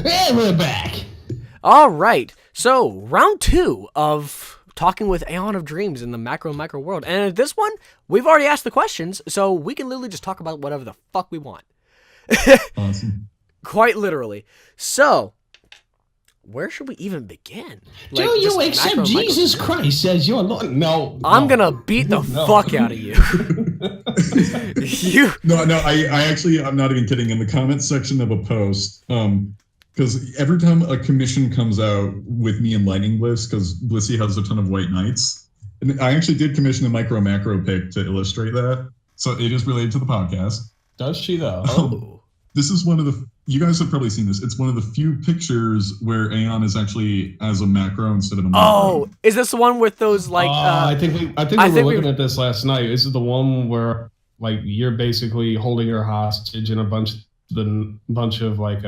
And we're back. All right. So, round 2 of talking with Aeon of Dreams in the macro and micro world. And this one, we've already asked the questions, so we can literally just talk about whatever the fuck we want. Awesome. Quite literally. So, where should we even begin? Do you accept Jesus Christ as your Lord? No. I'm gonna beat the fuck out of you. No, I'm not even kidding. In the comments section of a post, because every time a commission comes out with me and Lightning Bliss, because Blissy has a ton of white knights, and I actually did commission a micro macro pic to illustrate that. So it is related to the podcast. Does she though? Oh. This is one of the, you guys have probably seen this. It's one of the few pictures where Aeon is actually as a macro instead of a macro. Oh, is this the one with those like? I think we were looking at this last night. This is the one where like you're basically holding her hostage, and a bunch of like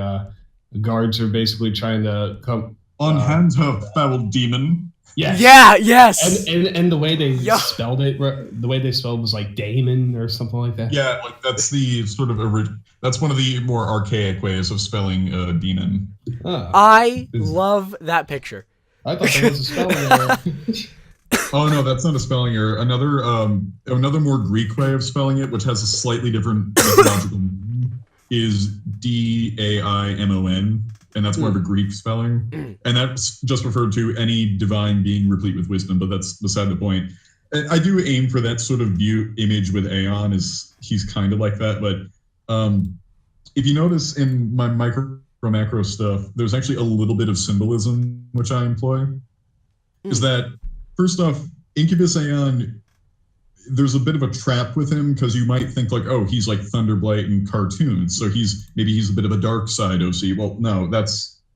guards are basically trying to come. Unhand her, foul demon. Yes. Yeah. Yes. And the way they spelled it, the way they spelled was like Damon or something like that. Yeah, like that's the sort of that's one of the more archaic ways of spelling demon. I love that picture. I thought that was a spelling error. Oh no, that's not a spelling error. Another more Greek way of spelling it, which has a slightly different mythological meaning, is Daimon, and that's more of a Greek spelling. And that's just referred to any divine being replete with wisdom, but that's beside the point. And I do aim for that sort of image with Aeon, is he's kind of like that. But if you notice in my micro macro stuff, there's actually a little bit of symbolism which I employ. Is that, first off, Incubus Aeon, there's a bit of a trap with him, because you might think like, oh, he's like Thunderblight in cartoons, so maybe he's a bit of a dark side OC. Well, no,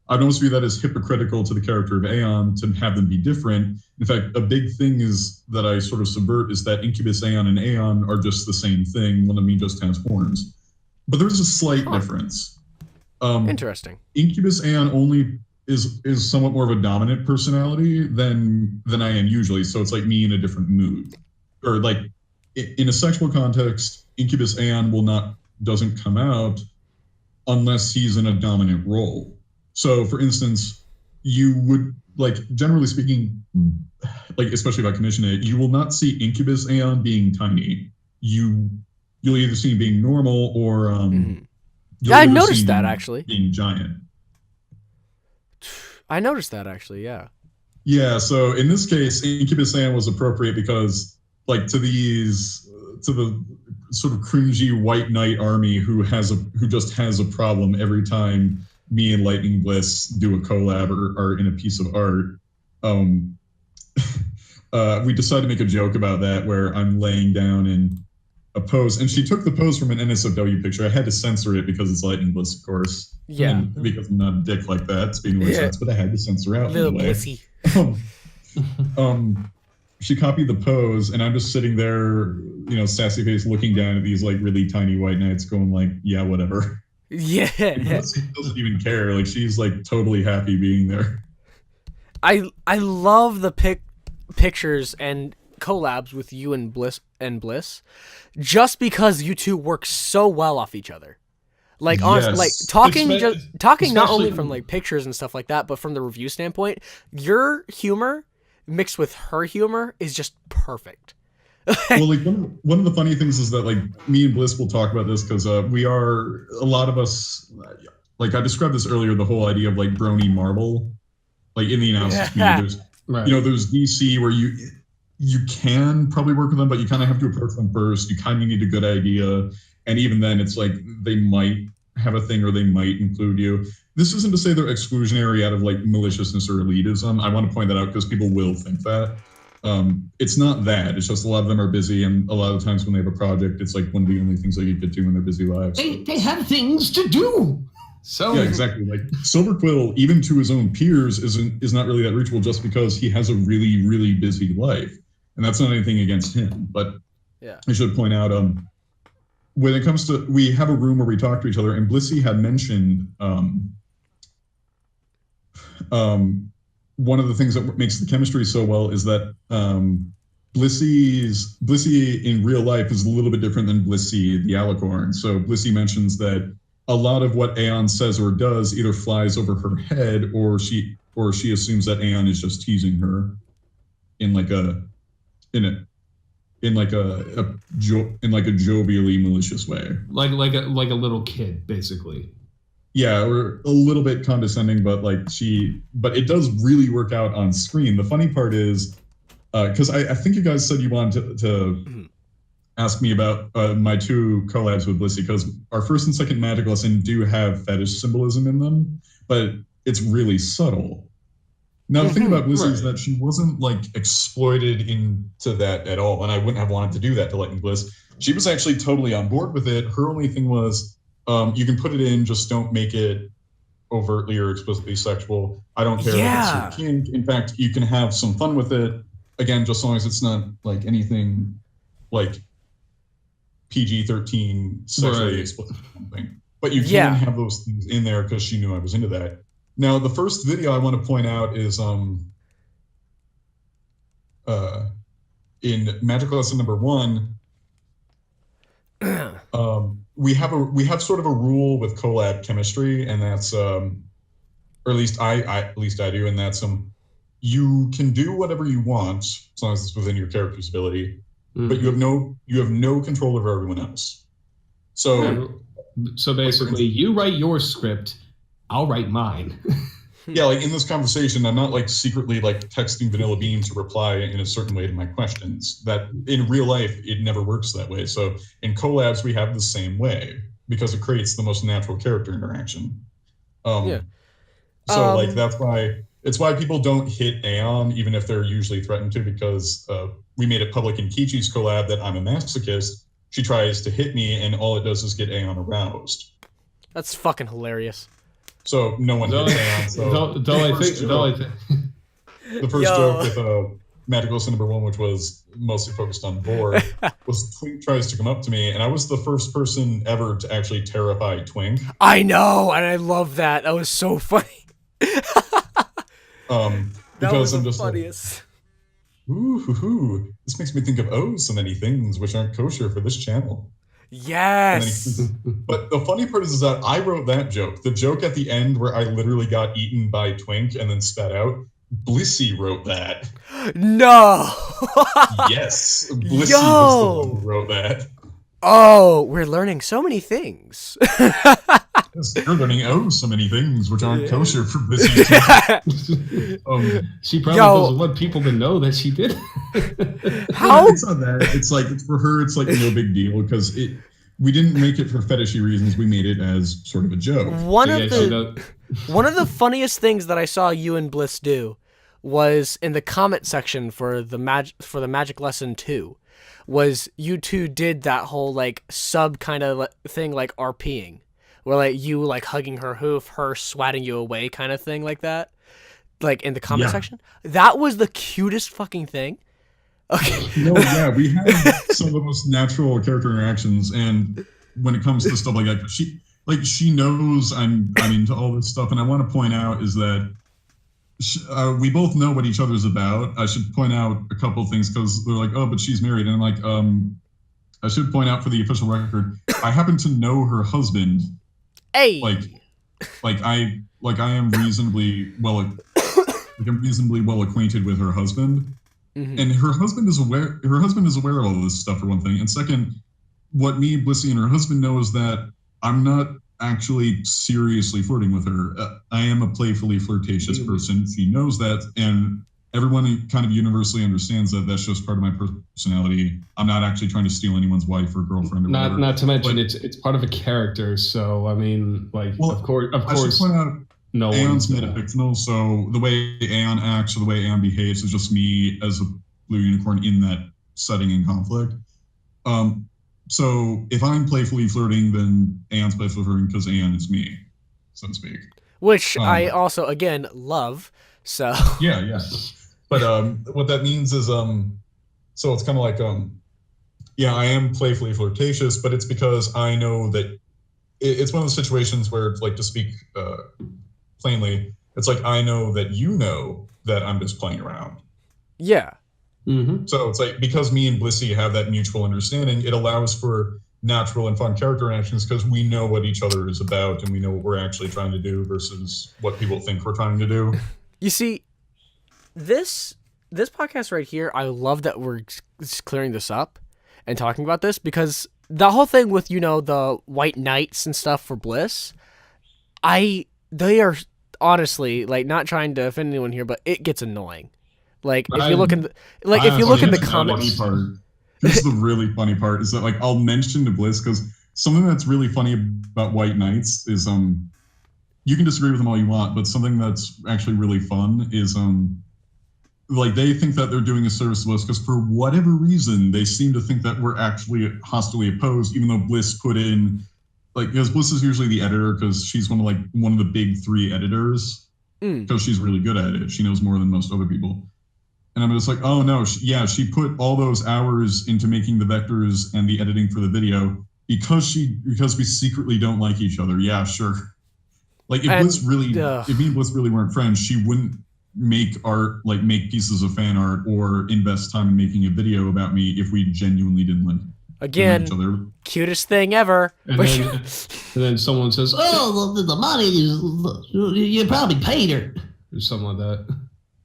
I'd almost view that as hypocritical to the character of Aeon to have them be different. In fact, a big thing is that I sort of subvert is that Incubus Aeon and Aeon are just the same thing. One of them just has horns, but there's a slight difference. Interesting. Incubus Aeon only is somewhat more of a dominant personality than I am usually. So it's like me in a different mood, or like in a sexual context, Incubus Aeon doesn't come out unless he's in a dominant role. So for instance, you would, like, generally speaking, like especially if I commission it, you will not see Incubus Aeon being tiny. You'll either see him being normal or yeah, I noticed that actually. Being giant. I noticed that actually, yeah. Yeah, so in this case, Incubus Aeon was appropriate because, like, to the sort of cringy white knight army who just has a problem every time me and Lightning Bliss do a collab or are in a piece of art. We decided to make a joke about that where I'm laying down in a pose, and she took the pose from an NSFW picture. I had to censor it because it's Lightning Bliss, of course. Yeah. And because I'm not a dick like that, speaking of sense, but I had to censor out. Little anyway. Blissy. She copied the pose, and I'm just sitting there, sassy face, looking down at these like really tiny white knights, going like, "Yeah, whatever." Yeah. She doesn't even care. Like, she's like totally happy being there. I love the pictures and collabs with you and Bliss just because you two work so well off each other. Like, honestly, like talking not only from like pictures and stuff like that, but from the review standpoint, your humor mixed with her humor is just perfect. Well, like one of the funny things is that, like, me and Bliss will talk about this because we are, a lot of us, like I described this earlier, the whole idea of like Brony Marble, like in the analysis community, there's DC where you can probably work with them, but you kind of have to approach them first. You kind of need a good idea, and even then, it's like they might have a thing or they might include you. This isn't to say they're exclusionary out of like maliciousness or elitism. I want to point that out because people will think that. It's not that. It's just a lot of them are busy, and a lot of times when they have a project, it's like one of the only things they get to in their busy lives. They have things to do. So yeah, exactly. Like Silver Quill, even to his own peers, is not really that reachable just because he has a really, really busy life, and that's not anything against him. But yeah, I should point out, when it comes to, we have a room where we talk to each other, and Blissy had mentioned one of the things that makes the chemistry so well is that Blissy in real life is a little bit different than Blissy the Alicorn. So Blissy mentions that a lot of what Aeon says or does either flies over her head, or she assumes that Aeon is just teasing her in like a jovially malicious way, like a little kid, basically. Yeah, or a little bit condescending, but it does really work out on screen. The funny part is, because I think you guys said you wanted to ask me about my 2 collabs with Blissey, because our first and second magic lesson do have fetish symbolism in them, but it's really subtle. Now, the thing about Blissey is that she wasn't like exploited into that at all, and I wouldn't have wanted to do that to Lightning Bliss. She was actually totally on board with it. Her only thing was, you can put it in, just don't make it overtly or explicitly sexual. I don't care if it's your kink. In fact, you can have some fun with it. Again, just as long as it's not like anything like PG-13 sexually explicit something. But you can have those things in there because she knew I was into that. Now, the first video I want to point out is in Magic Lesson number 1. We have sort of a rule with collab chemistry, and that's or at least I do, and that's you can do whatever you want as long as it's within your character's ability, but you have no control over everyone else. So basically, you write your script, I'll write mine. Yeah, like in this conversation, I'm not like secretly like texting Vanilla Bean to reply in a certain way to my questions. That in real life, it never works that way. So in collabs, we have the same way because it creates the most natural character interaction. So like that's why people don't hit Aeon, even if they're usually threatened to, because we made it public in Kichi's collab that I'm a masochist. She tries to hit me, and all it does is get Aeon aroused. That's fucking hilarious. So no one hits Aeon. So the first joke with Magic Lesson number 1, which was mostly focused on Boar, was Twink tries to come up to me, and I was the first person ever to actually terrify Twink. I know, and I love that. That was so funny. That was the funniest. Like, ooh, this makes me think of so many things which aren't kosher for this channel. Yes. But the funny part is that I wrote that joke. The joke at the end where I literally got eaten by Twink and then spat out, Blissey wrote that. No. Yes. Blissey was the one who wrote that. Oh, we're learning so many things. Yes, you're learning so many things which aren't kosher for Blissey. She probably doesn't want people to know that she did. How? It's not that. It's like for her, it's like no big deal because we didn't make it for fetishy reasons. We made it as sort of a joke. One of the funniest things that I saw you and Bliss do was in the comment section for the Magic Lesson 2. Was you two did that whole like sub kind of thing, like RPing, where like you like hugging her hoof, her swatting you away kind of thing like that, like in the comment section. That was the cutest fucking thing. Okay. No, yeah, we have some of the most natural character interactions, and when it comes to stuff like that, she knows I'm into all this stuff, and I want to point out is that we both know what each other's about. I should point out a couple of things because they're like, oh, but she's married. And I'm like, I should point out for the official record, I happen to know her husband. Hey. Like I am reasonably well acquainted with her husband. Mm-hmm. And her husband is aware of all this stuff, for one thing. And second, what me, Blissey, and her husband know is that I'm not actually seriously flirting with her. I am a playfully flirtatious person. She knows that, and everyone kind of universally understands that that's just part of my personality. I'm not actually trying to steal anyone's wife or girlfriend or whatever. Not to mention it's part of a character, so I mean, like, of course. I should point out, Aeon's metafictional, so the way Aeon acts or the way Aeon behaves is just me as a blue unicorn in that setting and conflict. So if I'm playfully flirting, then Aeon's playfully flirting because Aeon is me, so to speak. Which I also, again, love. So yeah. But what that means is, so it's kind of like, I am playfully flirtatious, but it's because I know that it's one of those situations where it's like, to speak plainly, it's like I know that you know that I'm just playing around. Yeah. Mm-hmm. So it's like, because me and Blissey have that mutual understanding, it allows for natural and fun character interactions because we know what each other is about and we know what we're actually trying to do versus what people think we're trying to do. You see, this podcast right here, I love that we're clearing this up and talking about this because the whole thing with, the white knights and stuff for Bliss, they are honestly, like, not trying to offend anyone here, but it gets annoying. Like, if you look in the comments. This is the really funny part is that, like, I'll mention to Bliss because something that's really funny about white knights is, you can disagree with them all you want, but something that's actually really fun is, like, they think that they're doing a service to us because for whatever reason, they seem to think that we're actually hostilely opposed, even though Bliss put in, like, because Bliss is usually the editor because she's one of the big 3 editors because she's really good at it. She knows more than most other people. And I'm just like, oh no, she put all those hours into making the vectors and the editing for the video because we secretly don't like each other. Yeah, sure. Like, if me and Bliss really weren't friends, she wouldn't make pieces of fan art or invest time in making a video about me if we genuinely didn't like Again, each other. Cutest thing ever. And then someone says, "Oh, the money you probably paid her," or something like that.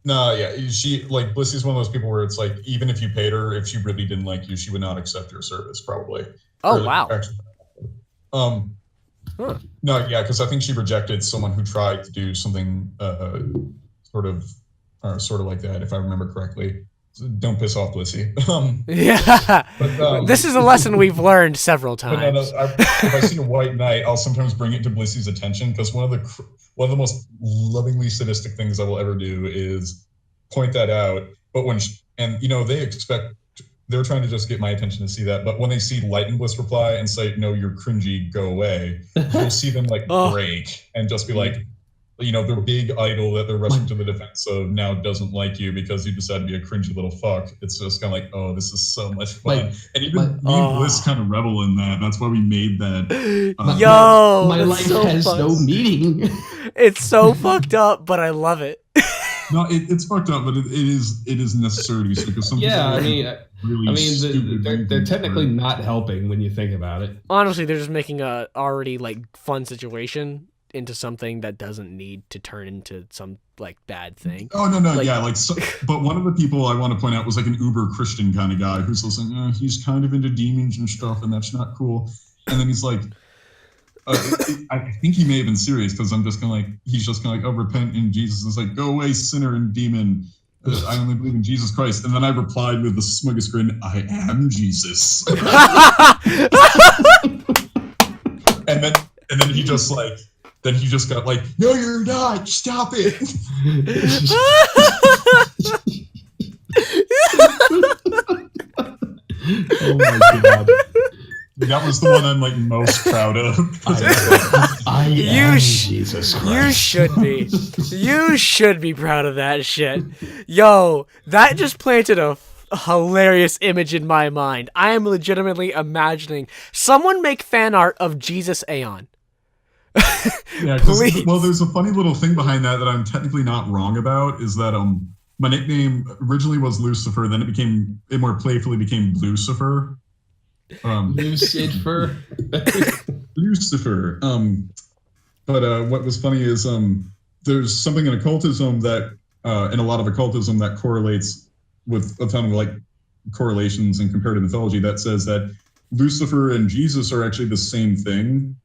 No, yeah, Blissy's one of those people where it's like, even if you paid her, if she really didn't like you, she would not accept your service, probably. Oh, wow. No, yeah, because I think she rejected someone who tried to do something sort of like that, if I remember correctly. So don't piss off Blissy. Yeah. But, this is a lesson we've learned several times. If I see a white knight, I'll sometimes bring it to Blissy's attention because one of the most lovingly sadistic things I will ever do is point that out. But they're trying to just get my attention to see that. But when they see Light and Bliss reply and say, "No, you're cringy, go away," you'll see them break and just be like, their big idol that they're rushing to the defense of now doesn't like you because you decided to be a cringy little fuck. It's just kind of like, oh, this is so much fun. And even me and Bliss kind of revel in that. That's why we made that. My life has no meaning. It's so fucked up, but I love it. No, it's fucked up, but it is necessary to be sick of something. Yeah, they're technically not helping when you think about it. Honestly, they're just making a already fun situation into something that doesn't need to turn into some bad thing. Oh no, but one of the people I want to point out was an uber Christian kind of guy who's listening. He's kind of into demons and stuff, and that's not cool. And then he's like, I think he may have been serious because I'm just he's just oh, repent in Jesus. It's like, go away, sinner and demon. I only believe in Jesus Christ. And then I replied with the smuggest grin, I am Jesus. and then he just got no, you're not. Stop it. Oh my God. That was the one I'm most proud of. Jesus Christ. You should be. You should be proud of that shit. Yo, that just planted a hilarious image in my mind. I am legitimately imagining someone make fan art of Jesus Aeon. Yeah, there's a funny little thing behind that I'm technically not wrong about, is that my nickname originally was Lucifer, then it more playfully became Lucifer. Lucifer. Lucifer. But what was funny is there's something in occultism that in a lot of occultism that correlates with a ton of correlations in comparative mythology that says that Lucifer and Jesus are actually the same thing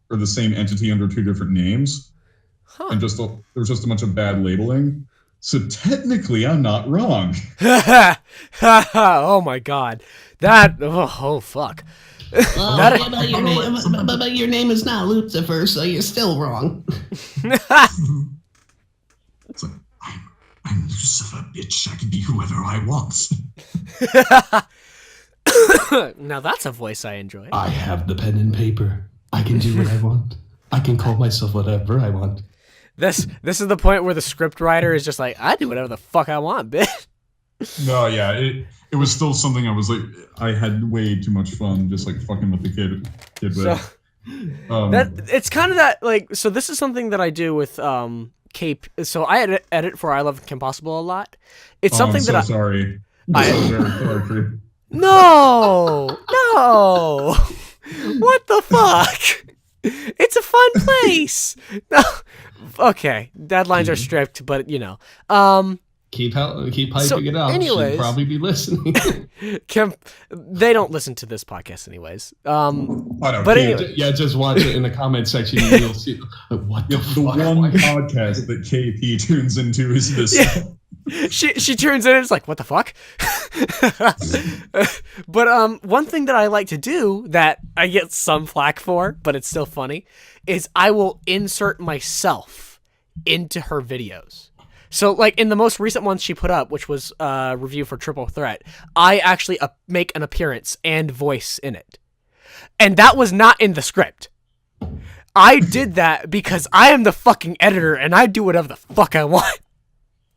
or the same entity under 2 different names. Huh. And there was just a bunch of bad labeling. So technically, I'm not wrong. Oh my God, oh fuck. But your name is not Lucifer, so you're still wrong. It's I'm Lucifer, bitch. I can be whoever I want. Now that's a voice I enjoy. I have the pen and paper. I can do what I want. I can call myself whatever I want. This is the point where the script writer is just I do whatever the fuck I want, bitch. No, yeah, it was still something I had way too much fun just fucking with the kid with. It's kind of that so this is something that I do with Cape. So I edit for I Love Kim Possible a lot. It's something sorry. I'm so very sorry for you. No. What the fuck? It's a fun place. No. Okay, deadlines are strict, but you know. Keep hyping it up. Anyways, she'll probably be listening. They don't listen to this podcast anyways. Just watch it in the comment section and you'll see what the fuck. The one podcast that KP tunes into is this. Yeah. She turns in and it's like, what the fuck? But one thing that I like to do that I get some flack for, but it's still funny, is I will insert myself into her videos. So, like, in the most recent one she put up, which was a review for Triple Threat, I actually make an appearance and voice in it. And that was not in the script. I did that because I am the fucking editor and I do whatever the fuck I want.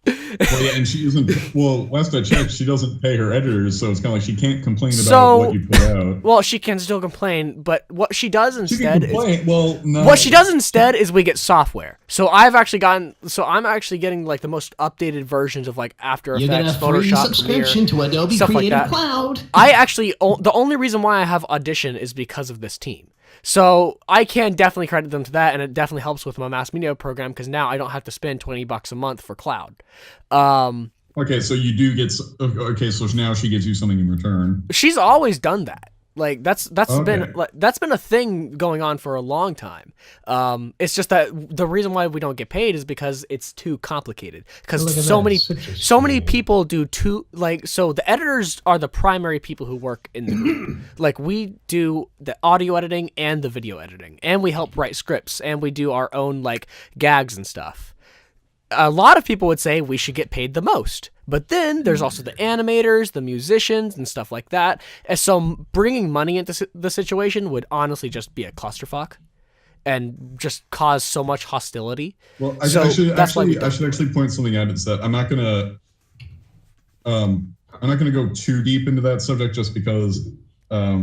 Well, yeah, and she isn't. Well, last I checked, she doesn't pay her editors, so it's kind of like she can't complain about what you put out. Well, she can still complain, but what she does instead what she does instead is we get software. So I'm actually getting like the most updated versions of like After Effects, Photoshop, subscription to Adobe stuff Creative like that. Cloud. I actually the only reason why I have Audition is because of this team. So I can definitely credit them to that, and it definitely helps with my mass media program because now I don't have to spend $20 a month for cloud. Okay, so you do get. Okay, so now she gives you something in return. She's always done that. Like that's Okay. been a thing going on for a long time. It's just that the reason why we don't get paid is because it's too complicated. Because so many people do so the editors are the primary people who work in the group. Like we do the audio editing and the video editing, and we help write scripts, and we do our own like gags and stuff. A lot of people would say we should get paid the most, but then there's also the animators, the musicians, and stuff like that. And so bringing money into the situation would honestly just be a clusterfuck and just cause so much hostility. Well, I should actually point something out. It's that I'm not gonna go too deep into that subject just because I've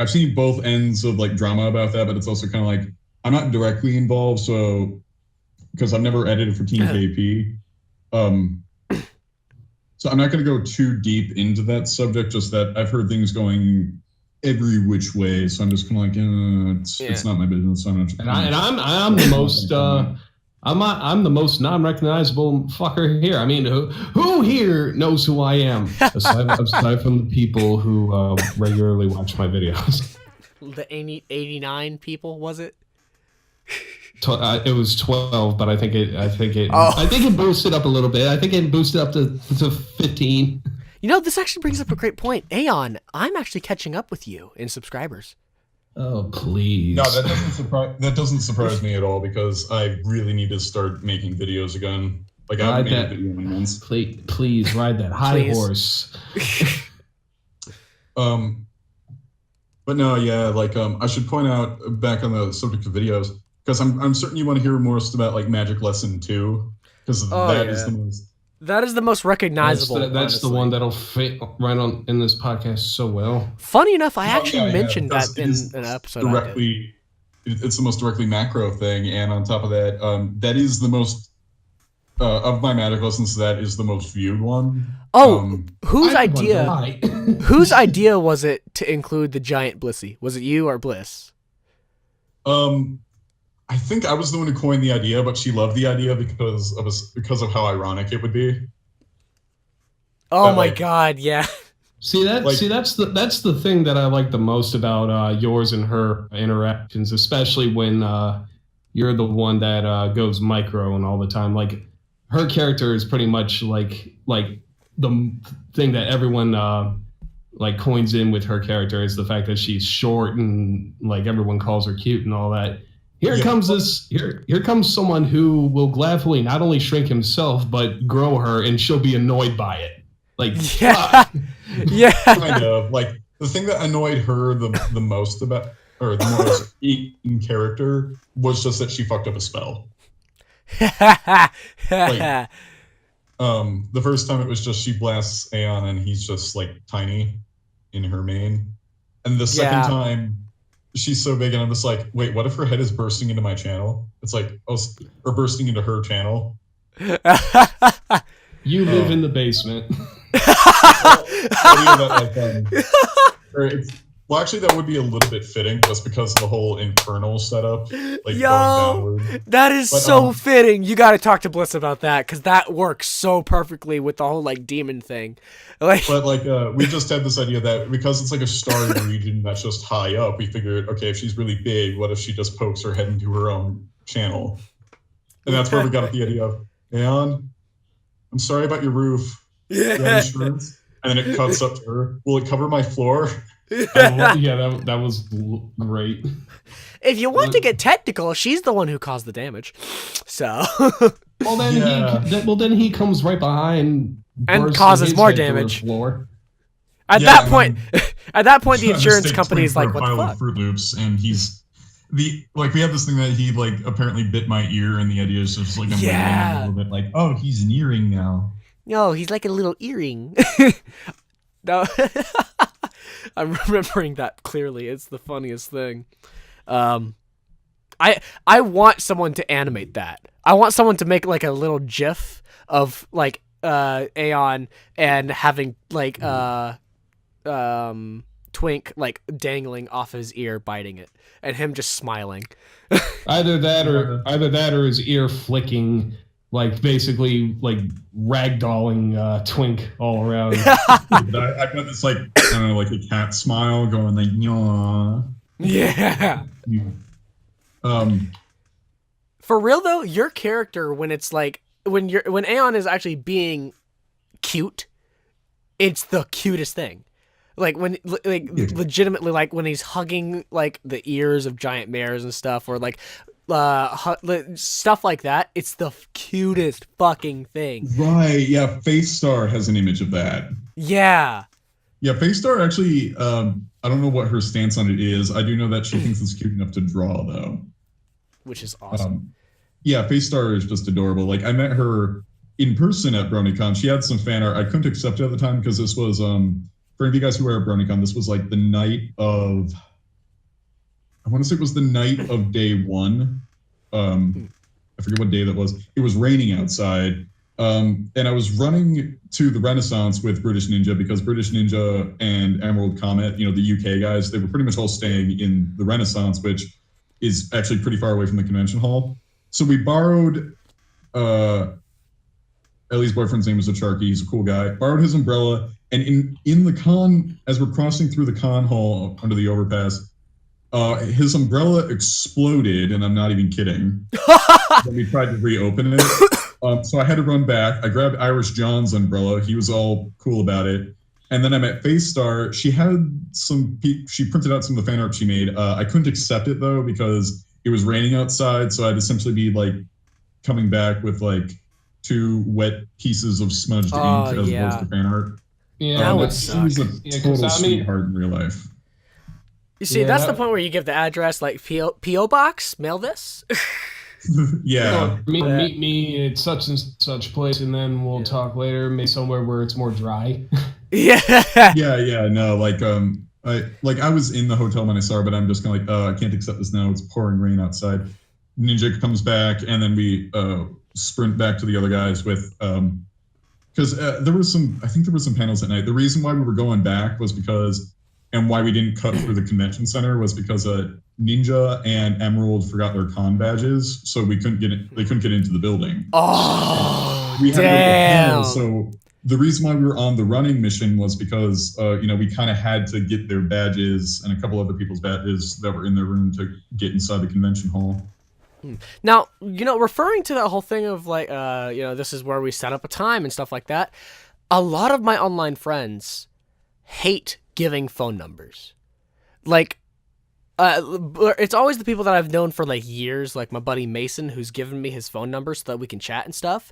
seen both ends of like drama about that, but it's also kind of like I'm not directly involved, so. Because I've never edited for Team KP. So I'm not going to go too deep into that subject, just that I've heard things going every which way. So I'm just kind of like, it's not my business. So I'm the most, I'm the most non-recognizable fucker here. I mean, who here knows who I am? aside from the people who regularly watch my videos. The 89 people, was it? It was 12, but I think it boosted up a little bit. I think it boosted up to 15. You know, this actually brings up a great point. Aeon, I'm actually catching up with you in subscribers. Oh, please. No, that doesn't surprise me at all because I really need to start making videos again. Like I haven't made a video in months. Please ride that high horse. But no, yeah, like I should point out back on the subject of videos. Because I'm certain you want to hear more about like Magic Lesson 2, because that is the most recognizable. That's the one that'll fit right on in this podcast so well. Funny enough, I actually mentioned that in an episode. It's the most directly macro thing, and on top of that, that is the most of my Magic Lessons. That is the most viewed one. Oh, whose idea? Whose idea was it to include the giant Blissey? Was it you or Bliss? I think I was the one who coined the idea, but she loved the idea because of how ironic it would be. Oh my god, yeah. See that's the thing that I like the most about yours and her interactions, especially when you're the one that goes micro and all the time. Like her character is pretty much like the thing that everyone like coins in with her character is the fact that she's short and like everyone calls her cute and all that. Here comes someone who will gladly not only shrink himself but grow her, and she'll be annoyed by it. Like kind of like the thing that annoyed her the most about, or the most in character, was just that she fucked up a spell. Like, the first time it was just she blasts Aeon and he's just like tiny in her main, and the second time. She's so big, and I'm just like, wait, what if her head is bursting into my channel? It's like, or bursting into her channel. You live in the basement. Well, actually, that would be a little bit fitting just because of the whole infernal setup. Like, Yo, going downward. that is so fitting. You got to talk to Bliss about that because that works so perfectly with the whole like demon thing. Like, but like, we just had this idea that because it's like a starry region that's just high up, we figured, okay, if she's really big, what if she just pokes her head into her own channel? And that's where we got the idea of, Aeon, I'm sorry about your roof. Yeah. You have insurance? And then it cuts up to her. Will it cover my floor? That was great. If you want to get technical, she's the one who caused the damage. So, then he comes right behind and causes more damage. At that point, the insurance company is like, "What the fuck?" Fruit Loops, and he's we have this thing that he like apparently bit my ear, and the idea is just like I'm a little bit like, oh, he's an earring now. No, he's like a little earring. No. I'm remembering that clearly. It's the funniest thing. I want someone to animate that. I want someone to make like a little GIF of like Aeon and having like Twink like dangling off his ear, biting it, and him just smiling. either that or his ear flicking. Like basically like ragdolling Twink all around. I've got this like I don't know, like a cat smile going like yaw. Yeah. For real though, your character when it's like when Aeon is actually being cute, it's the cutest thing. Like when legitimately like when he's hugging like the ears of giant mares and stuff, or like stuff like that, it's the cutest fucking thing. Right, yeah, Face Star has an image of that. Yeah, Face Star actually, I don't know what her stance on it is. I do know that she thinks it's cute enough to draw, though. Which is awesome. Face Star is just adorable. Like, I met her in person at BronyCon. She had some fan art. I couldn't accept it at the time because this was, for any of you guys who were at BronyCon, this was like the night of... I want to say it was the night of day one. I forget what day that was. It was raining outside. And I was running to the Renaissance with British Ninja because British Ninja and Emerald Comet, the UK guys, they were pretty much all staying in the Renaissance, which is actually pretty far away from the convention hall. So we borrowed, Ellie's boyfriend's name was Acharky. He's a cool guy. Borrowed his umbrella. And in the con, as we're crossing through the con hall under the overpass, his umbrella exploded, and I'm not even kidding. When we tried to reopen it. So I had to run back. I grabbed Irish John's umbrella. He was all cool about it. And then I met Face Star. She printed out some of the fan art she made. I couldn't accept it, though, because it was raining outside, so I'd essentially be, like, coming back with, like, 2 wet pieces of smudged ink as opposed to fan art. Yeah, that would suck. She's a total sweetheart in real life. You see, that's the point where you give the address, like, P.O. Box, mail this. Yeah. Meet me at such and such place, and then we'll talk later. Maybe somewhere where it's more dry. Yeah. No, like, I was in the hotel when I saw her, but I'm just kind of like, I can't accept this now. It's pouring rain outside. Ninja comes back, and then we sprint back to the other guys with, because there were some panels at night. The reason why we were going back was because, and why we didn't cut through the convention center was because Ninja and Emerald forgot their con badges, so we couldn't get it. They couldn't get into the building. Oh, we had damn! So the reason why we were on the running mission was because we kind of had to get their badges and a couple other people's badges that were in their room to get inside the convention hall. Now, referring to that whole thing of like, this is where we set up a time and stuff like that. A lot of my online friends hate giving phone numbers. Like, it's always the people that I've known for like years, like my buddy Mason, who's given me his phone number so that we can chat and stuff.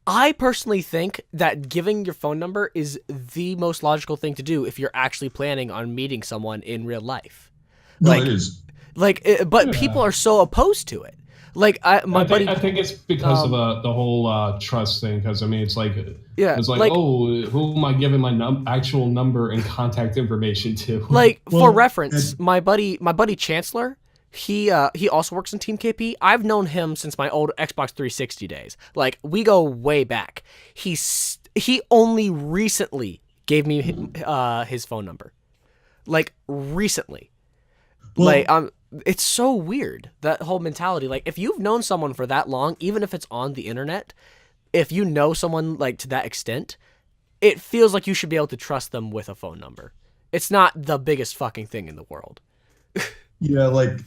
I personally think that giving your phone number is the most logical thing to do if you're actually planning on meeting someone in real life. No, it is. But people are so opposed to it. Like I think it's because of the whole trust thing. Because I mean, it's like who am I giving my actual number and contact information to? Like for reference, my buddy Chancellor, he also works in Team KP. I've known him since my old Xbox 360 days. Like we go way back. He only recently gave me his phone number. like recently. Well, Like it's so weird, that whole mentality. Like if you've known someone for that long, even if it's on the internet, if you know someone like to that extent, it feels like you should be able to trust them with a phone number. It's not the biggest fucking thing in the world. Yeah, like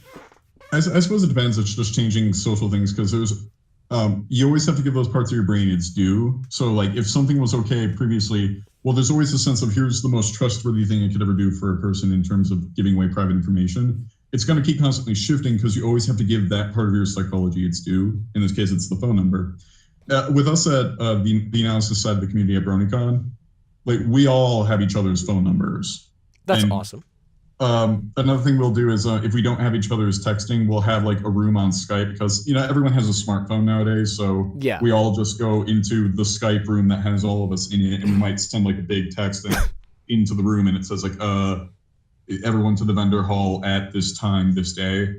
I suppose it depends. It's just changing social things because there's you always have to give those parts of your brain its due. So like if something was okay previously, well, there's always a sense of here's the most trustworthy thing I could ever do for a person in terms of giving away private information. It's going to keep constantly shifting because you always have to give that part of your psychology its due. In this case, it's the phone number. With us at the analysis side of the community at BronyCon, like we all have each other's phone numbers. That's awesome. Another thing we'll do is if we don't have each other's texting, we'll have like a room on Skype because everyone has a smartphone nowadays. So yeah, we all just go into the Skype room that has all of us in it, and we might send like a big text into the room, and it says like everyone to the vendor hall at this time this day,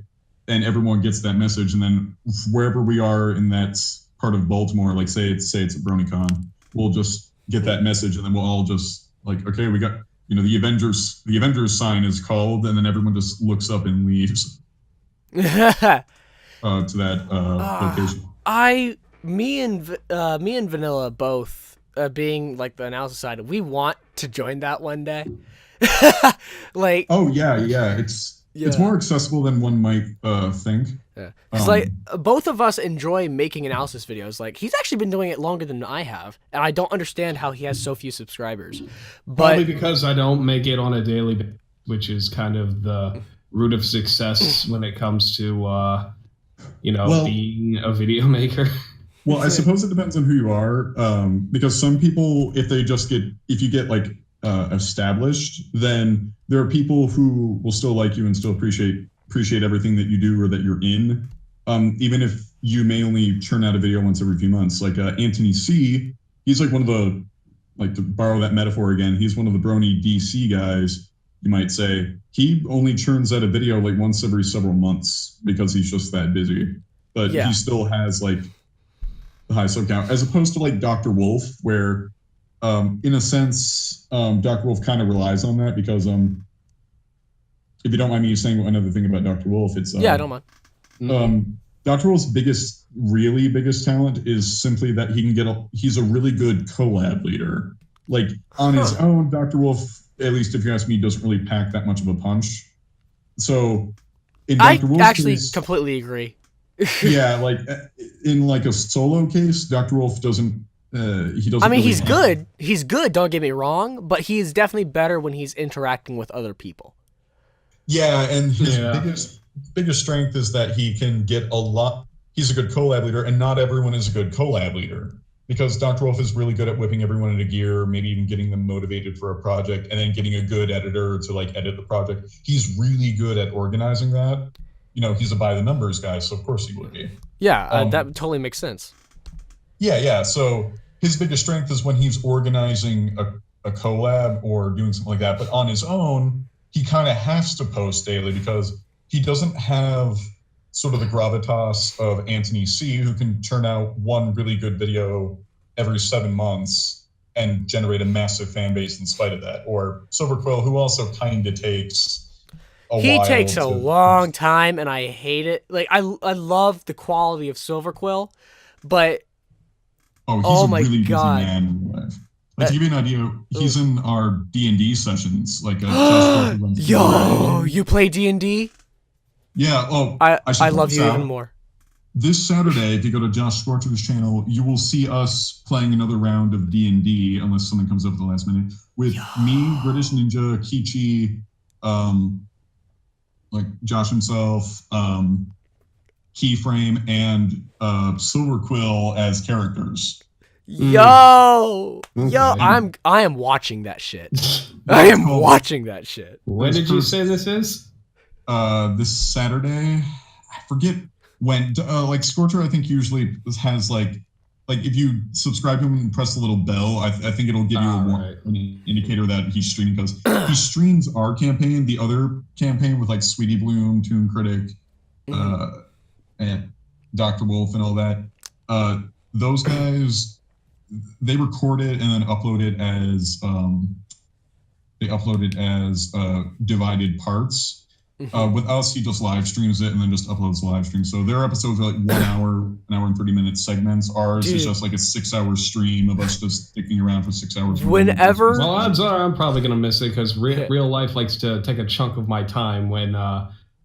and everyone gets that message, and then wherever we are in that part of Baltimore, like say it's at BronyCon, we'll just get that message, and then we'll all just like, okay, we got the Avengers sign is called, and then everyone just looks up and leaves to that location. Me and Vanilla both being like the analysis side, we want to join that one day. Like, oh yeah, it's more accessible than one might think. Yeah, because like both of us enjoy making analysis videos. Like he's actually been doing it longer than I have, and I don't understand how he has so few subscribers. Probably because I don't make it on a daily basis, which is kind of the root of success when it comes to being a video maker. Well, I suppose it depends on who you are, because some people, if you get like established, then there are people who will still like you and still appreciate everything that you do or that you're in, even if you may only churn out a video once every few months. Like Anthony C, he's like one of the, like to borrow that metaphor again, he's one of the Brony DC guys, you might say. He only churns out a video like once every several months because he's just that busy. But he still has like the high sub count, as opposed to like Dr. Wolf, where in a sense, Dr. Wolf kind of relies on that because if you don't mind me saying another thing about Dr. Wolf, it's I don't mind. Dr. Wolf's biggest talent is simply that he's a really good collab leader. Like on his own, Dr. Wolf, at least if you ask me, doesn't really pack that much of a punch. So in Dr. Wolf's actually case, completely agree. Yeah, like in like a solo case, Dr. Wolf doesn't. He doesn't. I mean, really he's good. He's good. Don't get me wrong, but he's definitely better when he's interacting with other people. Yeah, and his biggest strength is that he can get a lot. He's a good collab leader, and not everyone is a good collab leader, because Dr. Wolf is really good at whipping everyone into gear, maybe even getting them motivated for a project, and then getting a good editor to like edit the project. He's really good at organizing that. He's a by the numbers guy, so of course he would be. Yeah, that totally makes sense. Yeah. So his biggest strength is when he's organizing a collab or doing something like that. But on his own, he kind of has to post daily because he doesn't have sort of the gravitas of Anthony C, who can turn out one really good video every 7 months and generate a massive fan base in spite of that. Or Silver Quill, who also kind of takes a while. He takes a long time, and I hate it. Like I love the quality of Silver Quill, but he's a really busy man in life. Like to give you an idea, he's in our D&D sessions. Like yo, you play D&D? Yeah. Oh, I love you even more. This Saturday, if you go to Josh Scorcher's channel, you will see us playing another round of D&D, unless something comes up at the last minute, with me, British Ninja, Kichi, like Josh himself, Keyframe, and Silver Quill as characters. Yo, I am watching that shit. I am watching that shit. When did you say this is? This Saturday. I forget when. Like Scorcher, I think usually has like if you subscribe to him and press the little bell, I think it'll give you an indicator that he's streaming, because he streams our campaign, the other campaign with like Sweetie Bloom, Toon Critic, and Dr. Wolf and all that. Those guys, they record it and then upload it as they upload it as divided parts. With us, he just live streams it and then just uploads the live stream. So their episodes are like 1 hour, an hour and 30-minute segments. Ours is just like a 6-hour stream of us just sticking around for 6 hours. Whenever, well, odds are I'm probably gonna miss it because real life likes to take a chunk of my time when.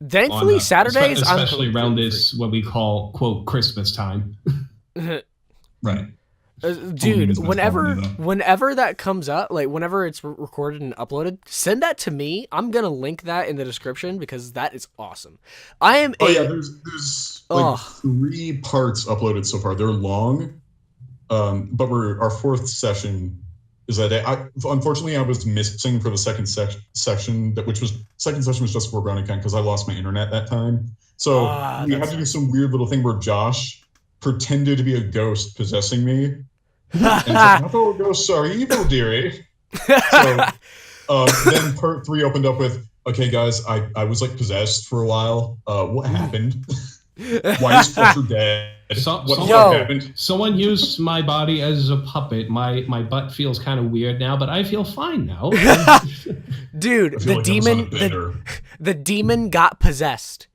Thankfully, Saturdays, especially around this what we call quote Christmas time. Right. Dude, whenever that comes up, like whenever it's recorded and uploaded, send that to me. I'm gonna link that in the description because that is awesome. There's like 3 parts uploaded so far. They're long, but our 4th session is that day. Unfortunately I was missing for the second section, second session was just for BronyCon because I lost my internet that time. So we had to do some weird little thing where Josh pretended to be a ghost possessing me. And said, "Oh, ghosts are evil, dearie." So then part 3 opened up with, "Okay, guys, I was like possessed for a while. What happened? Why is Fletcher dead? What happened?" Someone used my body as a puppet. My butt feels kind of weird now, but I feel fine now. Dude, the demon got possessed.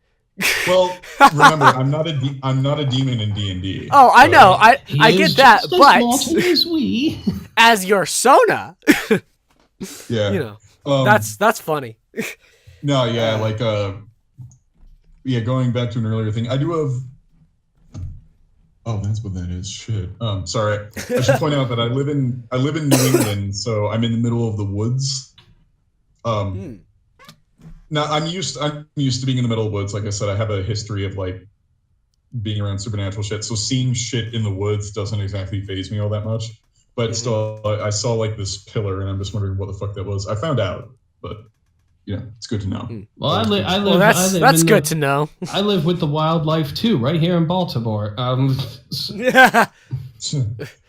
Well, remember, I'm not a demon in D&D. Oh, I know. I get that, but as your Sona, yeah, you know, that's funny. No, yeah, like going back to an earlier thing, I do have. Oh, that's what that is. Shit. Sorry. I should point out that I live in New England, so I'm in the middle of the woods. Now I'm used to being in the middle of the woods. Like I said, I have a history of like being around supernatural shit. So seeing shit in the woods doesn't exactly faze me all that much. But still, I saw like this pillar, and I'm just wondering what the fuck that was. I found out, but yeah, it's good to know. Well, that's good to know. I live with the wildlife too, right here in Baltimore. Yeah.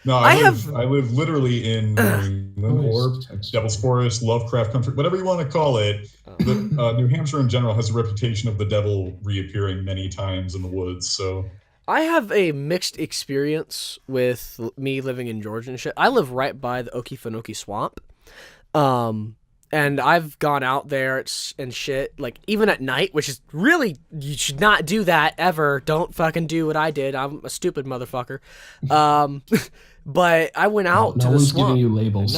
No, I live literally in New England or Devil's Forest, Lovecraft Country, whatever you want to call it. New Hampshire in general has a reputation of the devil reappearing many times in the woods. So I have a mixed experience with me living in Georgia and shit. I live right by the Okefenokee Swamp, and I've gone out there and shit, like even at night, which is really, you should not do that ever. Don't fucking do what I did. I'm a stupid motherfucker. But I went out to the swamp. No one's giving you labels.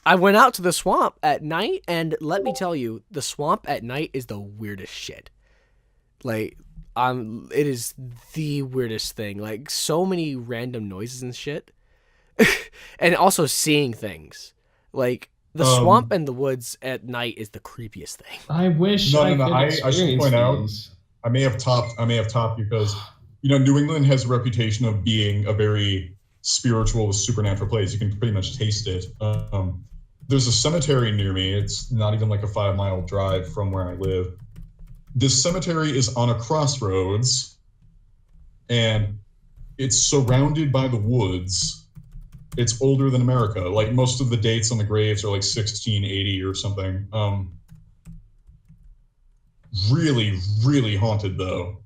I went out to the swamp at night, and let me tell you, the swamp at night is the weirdest shit. Like, it is the weirdest thing. Like, so many random noises and shit. And also seeing things. Like, the swamp and the woods at night is the creepiest thing. I wish I should point out, I may have topped because, you know, New England has a reputation of being a very spiritual, supernatural place. You can pretty much taste it. There's a cemetery near me. It's not even like a 5-mile drive from where I live. This cemetery is on a crossroads, and it's surrounded by the woods. It's older than America. Like, most of the dates on the graves are like 1680 or something. Really, really haunted though.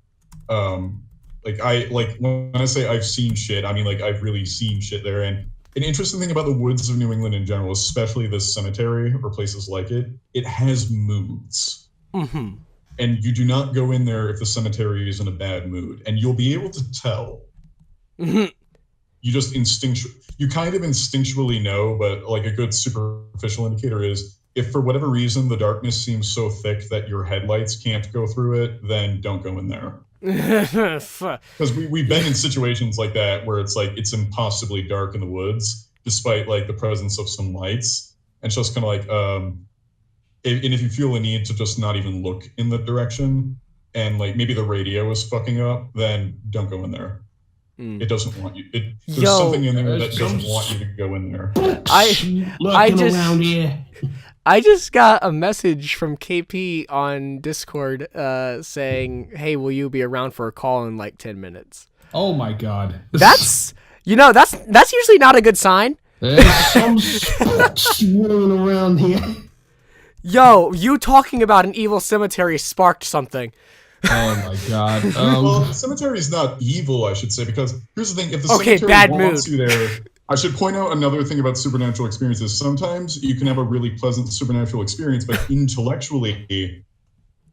When I say I've seen shit, I mean like I've really seen shit there. And an interesting thing about the woods of New England in general, especially this cemetery or places like it has moods. Mm-hmm. And you do not go in there if the cemetery is in a bad mood, and you'll be able to tell. Mm-hmm. You kind of instinctually know, but like a good superficial indicator is if for whatever reason the darkness seems so thick that your headlights can't go through it, then don't go in there. Because we've been in situations like that where it's like it's impossibly dark in the woods despite like the presence of some lights, and it's just kind of like and if you feel a need to just not even look in the direction, and like maybe the radio is fucking up, then don't go in there. It doesn't want you. There's something in there that doesn't want you to go in there. I just got a message from KP on Discord saying, "Hey, will you be around for a call in like 10 minutes?" Oh my god. That's usually not a good sign. There's some swirling around here. Yo, you talking about an evil cemetery sparked something. Oh my god. Well, the cemetery is not evil, I should say, because here's the thing: if the cemetery wants you there, I should point out another thing about supernatural experiences. Sometimes you can have a really pleasant supernatural experience, but intellectually,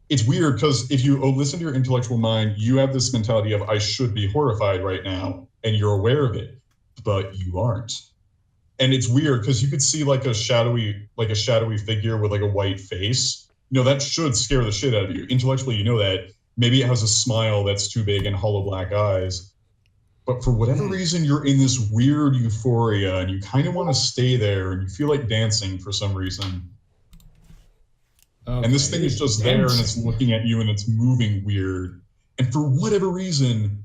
it's weird because if you listen to your intellectual mind, you have this mentality of, I should be horrified right now, and you're aware of it, but you aren't. And it's weird because you could see like a shadowy figure with like a white face. That should scare the shit out of you. Intellectually, you know that. Maybe it has a smile that's too big and hollow black eyes. But for whatever reason, you're in this weird euphoria and you kind of want to stay there and you feel like dancing for some reason. Okay. And this thing is just there and it's looking at you and it's moving weird. And for whatever reason,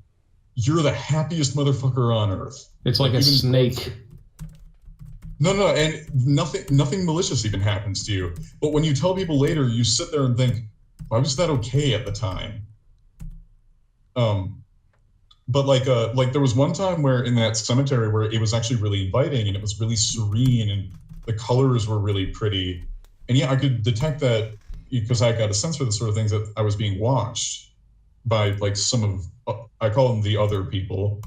you're the happiest motherfucker on earth. It's like a snake. No, and nothing malicious even happens to you. But when you tell people later, you sit there and think, why was that okay at the time? But like there was one time where in that cemetery where it was actually really inviting and it was really serene and the colors were really pretty. And yeah, I could detect that because I got a sense for the sort of things that I was being watched by like some of, I call them the other people.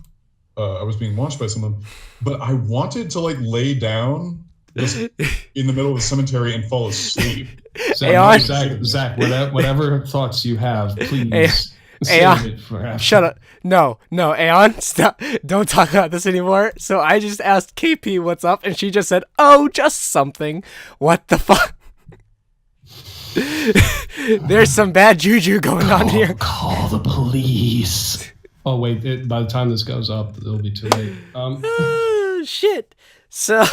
I was being watched by someone, but I wanted to like lay down just in the middle of the cemetery and fall asleep. Zach, whatever thoughts you have, please save it for after. Shut up. No, Aeon, stop. Don't talk about this anymore. So I just asked KP what's up, and she just said, oh, just something. What the fuck? There's some bad juju going on here. Call the police. Oh, wait, by the time this goes up, it'll be too late. Shit. So,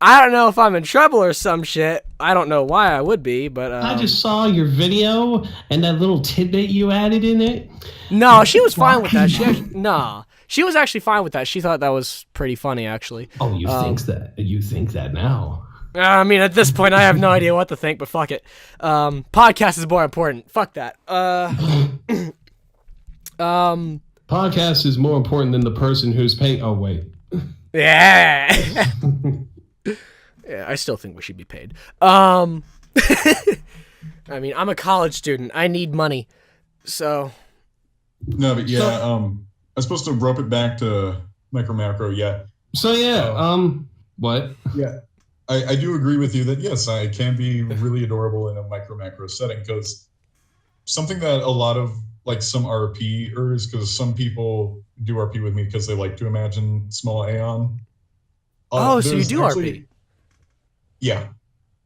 I don't know if I'm in trouble or some shit. I don't know why I would be, but... I just saw your video and that little tidbit you added in it. No, she was fine with that. She was actually fine with that. She thought that was pretty funny, actually. Oh, you think that now? I mean, at this point, I have no idea what to think, but fuck it. Podcast is more important. Fuck that. Podcast is more important than the person who's paying. Oh, wait. Yeah. Yeah, I still think we should be paid. I mean, I'm a college student. I need money. So. No, but yeah, I'm supposed to rope it back to micro macro. Yeah. So yeah, what? Yeah. I do agree with you that yes, I can be really adorable in a micro macro setting because something that a lot of like some RPers, because some people do RP with me because they like to imagine small Aeon. So you do actually, RP? Yeah.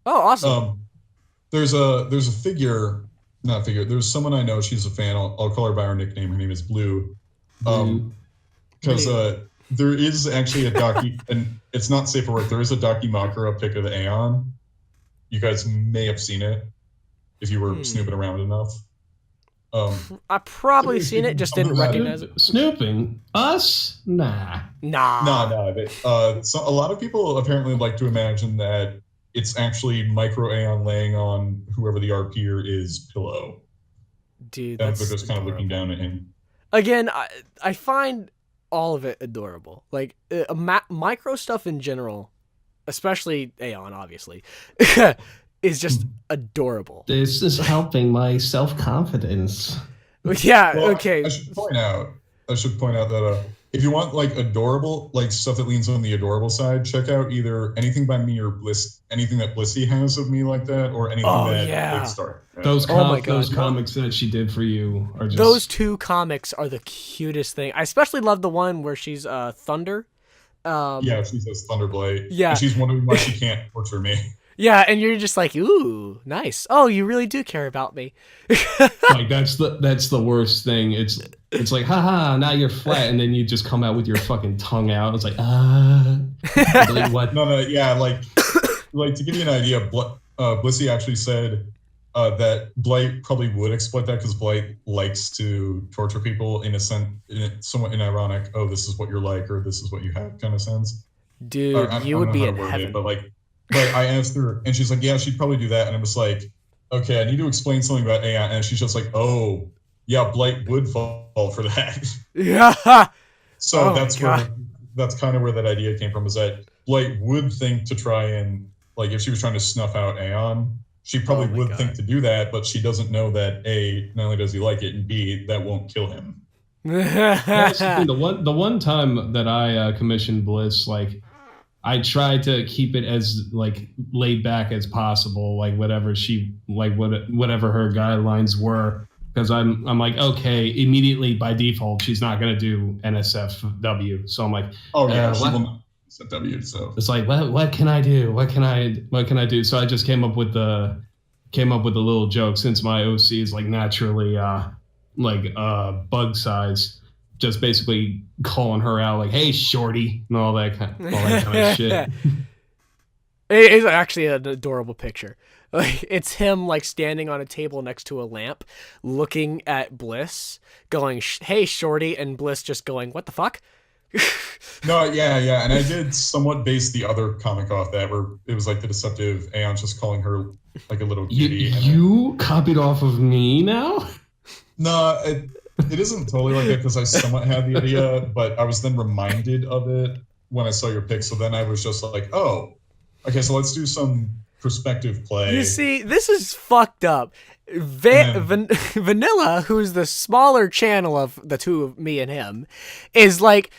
Oh, awesome. There's a figure, not figure. There's someone I know. She's a fan. I'll call her by her nickname. Her name is Blue. Because there is actually a docu, and it's not safe for work. There is a Dakimakura pic of the Aeon. You guys may have seen it if you were snooping around enough. I probably seen it, just didn't recognize it. Snooping? Us? Nah. So a lot of people apparently like to imagine that it's actually micro Aeon laying on whoever the RPer is pillow. Dude, that's they're just kind of looking down at him. Again, I find all of it adorable. Like micro stuff in general, especially Aeon, obviously. Is just adorable. This is helping my self-confidence. Yeah, well, okay. I should point out that if you want like adorable, like stuff that leans on the adorable side, check out either anything by me or Bliss, anything that Blissy has of me like that, or anything that Big Star. Yeah. Those comics that she did for you are just... Those two comics are the cutest thing. I especially love the one where she's Thunder. Yeah, she says Thunderblight. Yeah. And she's wondering why she can't torture me. Yeah, and you're just like, ooh, nice. Oh, you really do care about me. Like that's the worst thing. It's like, haha, now you're flat, and then you just come out with your fucking tongue out. It's like, like, what? No, yeah, like to give you an idea, Blissy actually said that Blight probably would exploit that because Blight likes to torture people in a sense, somewhat in ironic, oh, this is what you're like, or this is what you have kind of sense. Dude, you would be in heaven. But I asked her, and she's like, yeah, she'd probably do that. And I was like, okay, I need to explain something about Aeon. And she's just like, oh, yeah, Blight would fall for that. Yeah. So that's kind of where that idea came from, is that Blight would think to try and, like, if she was trying to snuff out Aeon, she probably would think to do that, but she doesn't know that A, not only does he like it, and B, that won't kill him. That's the thing. The one time that I commissioned Bliss, like, I tried to keep it as like laid back as possible, like whatever her guidelines were, because I'm like, okay, immediately by default she's not gonna do NSFW, so I'm like, oh yeah, she will not NSFW. So it's like, what can I do? What can I do? So I just came up with a little joke, since my OC is like naturally bug sized. Just basically calling her out like, hey, shorty, and all that kind of shit. It's actually an adorable picture. Like, it's him like standing on a table next to a lamp, looking at Bliss, going, hey, shorty, and Bliss just going, what the fuck? No, yeah. And I did somewhat base the other comic off that, where it was like the deceptive Aeon just calling her like a little kitty. You copied off of me now? No, it isn't totally like that, because I somewhat had the idea, but I was then reminded of it when I saw your pic. So then I was just like, oh, okay, so let's do some perspective play. You see, this is fucked up. Vanilla, who's the smaller channel of the two of me and him, is like,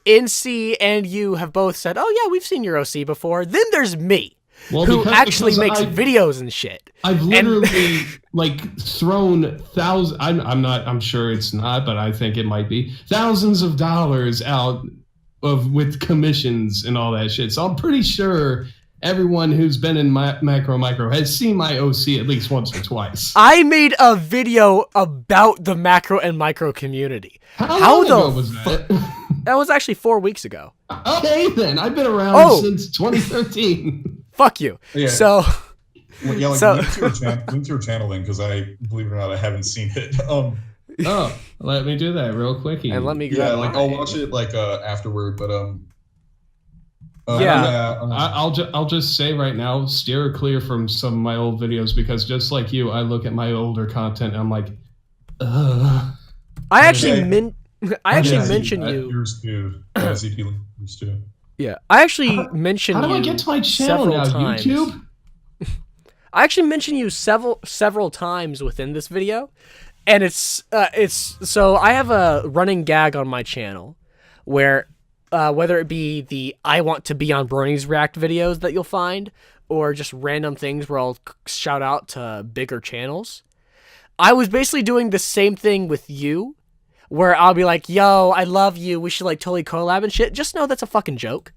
NC and you have both said, oh yeah, we've seen your OC before. Then there's me. Well, who actually makes videos and shit. I've literally thrown thousands. I'm sure it's not, but I think it might be thousands of dollars out with commissions and all that shit. So I'm pretty sure everyone who's been in macro has seen my OC at least once or twice. I made a video about the macro and micro community. How long ago was that? That was actually 4 weeks ago. Okay, then I've been around since 2013. Fuck you. Yeah. So, link to your channel then, because I, believe it or not, I haven't seen it. Let me do that real quickie. And let me grab I'll watch it afterward, but I'll just say right now, steer clear from some of my old videos, because just like you, I look at my older content and I'm like, ugh. I actually mentioned you. Yours too. ZP yours too. Yeah, I actually mentioned you. How do I get to my channel now? Times. YouTube? I actually mentioned you several times within this video, and it's so I have a running gag on my channel where whether it be the I want to be on Brony's React videos that you'll find, or just random things where I'll shout out to bigger channels, I was basically doing the same thing with you, where I'll be like, yo, I love you, we should like totally collab and shit. Just know that's a fucking joke.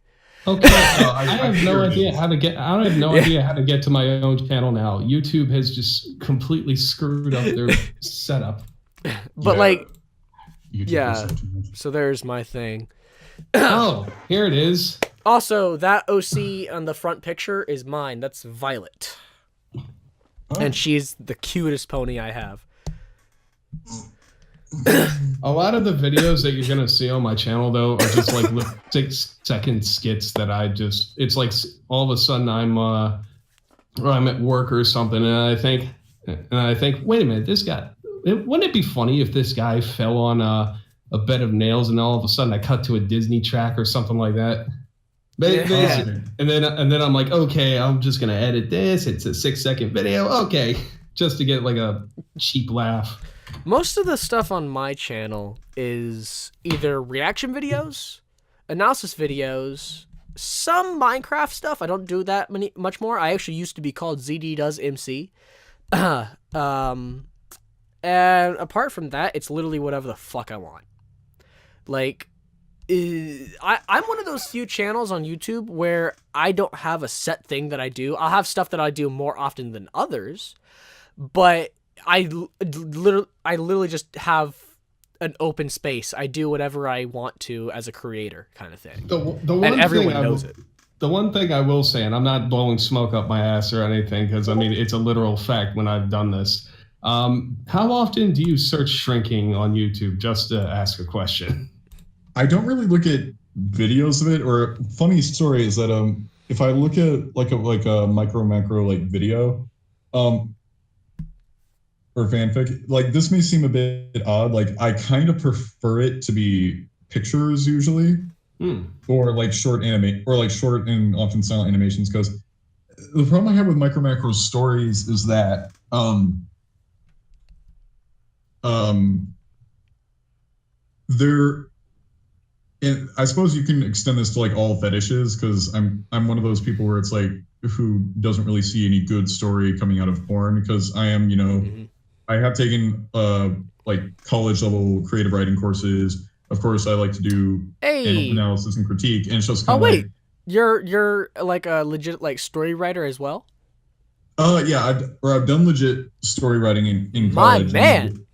Okay, I have no idea how to get. I don't have no idea how to get to my own channel now. YouTube has just completely screwed up their setup. But so there's my thing. Oh, here it is. Also, that OC on the front picture is mine. That's Violet, and she's the cutest pony I have. A lot of the videos that you're gonna see on my channel, though, are just like 6-second skits that it's like all of a sudden I'm at work or something, and I think, wait a minute, this guy. Wouldn't it be funny if this guy fell on a bed of nails and all of a sudden I cut to a Disney track or something like that? Yeah. And then I'm like, okay, I'm just gonna edit this. It's a 6-second video, okay, just to get like a cheap laugh. Most of the stuff on my channel is either reaction videos, analysis videos, some Minecraft stuff. I don't do that much more. I actually used to be called ZD Does MC. And apart from that, it's literally whatever the fuck I want. Like, I'm one of those few channels on YouTube where I don't have a set thing that I do. I'll have stuff that I do more often than others, but I literally just have an open space. I do whatever I want to as a creator, kind of thing. And everyone knows it. The one thing I will say, and I'm not blowing smoke up my ass or anything, because I mean it's a literal fact when I've done this. How often do you search shrinking on YouTube? Just to ask a question. I don't really look at videos of it. Or funny story is that if I look at like a macro like video, or fanfic, like this may seem a bit odd. Like I kind of prefer it to be pictures usually, or like short and often silent animations. Because the problem I have with macro stories is that I suppose you can extend this to like all fetishes, because I'm one of those people where it's like who doesn't really see any good story coming out of porn, because I am, I have taken like college level creative writing courses. Of course, I like to do analysis and critique, and it's just kind of like, you're like a legit like story writer as well. Yeah, I've done legit story writing in college. My man.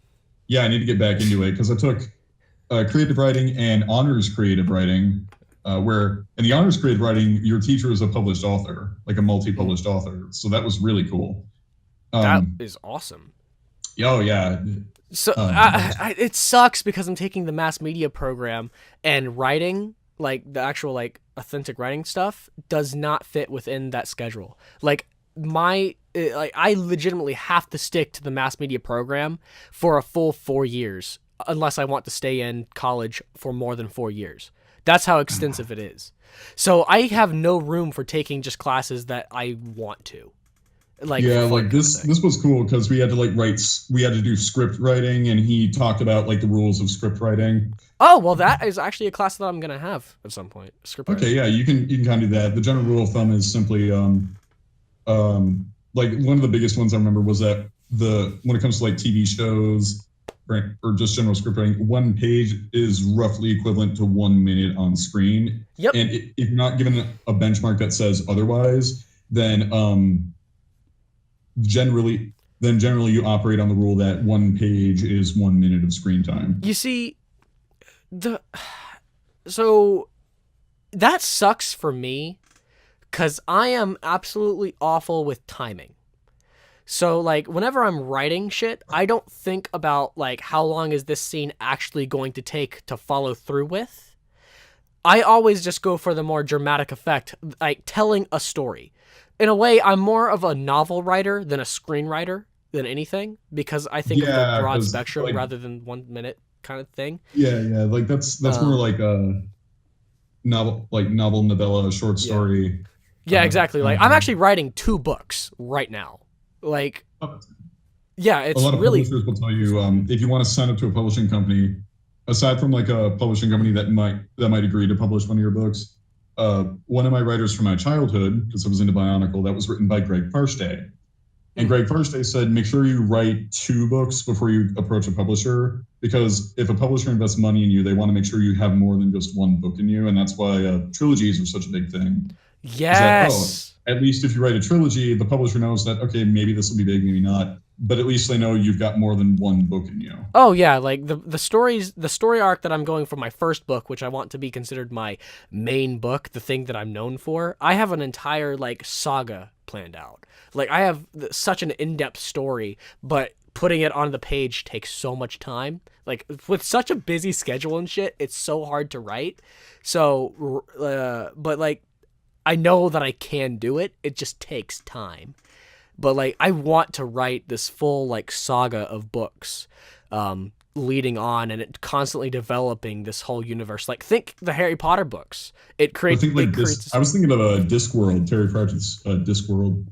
I need to get back into it, because I took creative writing and honors creative writing, where in the honors creative writing, your teacher is a published author, like a multi-published author. So that was really cool. That is awesome. Oh yeah. So it sucks because I'm taking the mass media program, and writing, like the actual like authentic writing stuff, does not fit within that schedule. Like I legitimately have to stick to the mass media program for a full 4 years, unless I want to stay in college for more than 4 years. That's how extensive it is. So I have no room for taking just classes that I want to. Like, yeah, like this was cool because we had to do script writing, and he talked about like the rules of script writing. Oh, well, that is actually a class that I'm gonna have at some point. Script writing. Okay, yeah, you can kind of do that. The general rule of thumb is simply like one of the biggest ones I remember was that when it comes to like TV shows, right, or just general script writing, 1 page is roughly equivalent to 1 minute on screen. Yep. And if you're not given a benchmark that says otherwise, then generally you operate on the rule that 1 page is 1 minute of screen time. You see, so that sucks for me, because I am absolutely awful with timing. So, like, whenever I'm writing shit, I don't think about, like, how long is this scene actually going to take to follow through with. I always just go for the more dramatic effect, like telling a story. In a way, I'm more of a novel writer than a screenwriter than anything, because I think of the broad spectrum, like, rather than 1 minute kind of thing. Yeah, like that's more like a novella, short story. Yeah, exactly. Like, I'm actually writing 2 books right now. Like, yeah, it's a lot of really. Publishers will tell you if you want to sign up to a publishing company, aside from like a publishing company that might agree to publish one of your books. One of my writers from my childhood, because I was into Bionicle, that was written by Greg Farstay. And Greg Farstay said, make sure you write 2 books before you approach a publisher, because if a publisher invests money in you, they want to make sure you have more than just 1 book in you. And that's why trilogies are such a big thing. Yes. At least if you write a trilogy, the publisher knows that, okay, maybe this will be big, maybe not. But at least they know you've got more than 1 book in you. Oh yeah, like the story arc that I'm going for my first book, which I want to be considered my main book, the thing that I'm known for. I have an entire like saga planned out. Like, I have such an in-depth story, but putting it on the page takes so much time. Like, with such a busy schedule and shit, it's so hard to write. So, but like, I know that I can do it. It just takes time. But like, I want to write this full like saga of books, leading on, and it constantly developing this whole universe. Like, think the Harry Potter books. It creates. I was thinking of Discworld, Terry Pratchett's Discworld.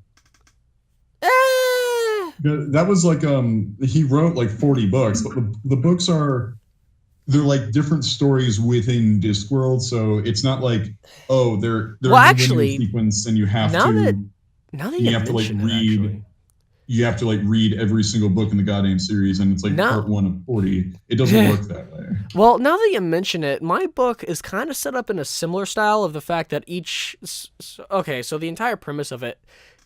That was like he wrote like 40 books, but the books they're like different stories within Discworld, so it's not like, oh, they're well, actually, sequence, and you have to read every single book in the goddamn series, and it's like part 1 of 40. It doesn't work that way. Well, now that you mention it, my book is kind of set up in a similar style of the fact that so the entire premise of it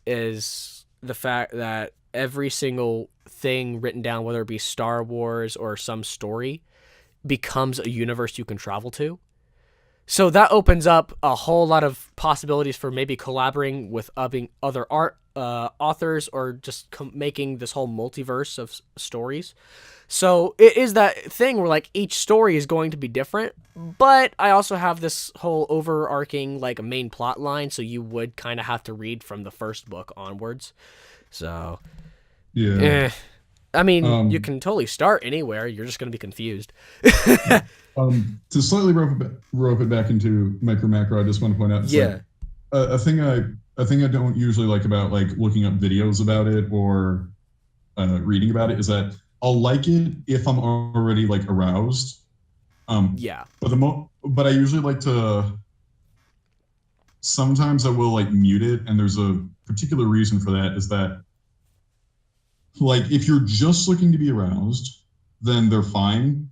is the fact that every single thing written down, whether it be Star Wars or some story, becomes a universe you can travel to. So that opens up a whole lot of possibilities for maybe collaborating with other authors, or just making this whole multiverse of stories. So it is that thing where like each story is going to be different, but I also have this whole overarching like main plot line, so you would kind of have to read from the first book onwards. So yeah. I mean, you can totally start anywhere. You're just going to be confused. To slightly rope it back into micro macro, I just want to point out, a thing I don't usually like about like looking up videos about it or reading about it is that I'll like it if I'm already like aroused. Yeah. But I usually like to. Sometimes I will like mute it, and there's a particular reason for that. Is that like if you're just looking to be aroused, then they're fine.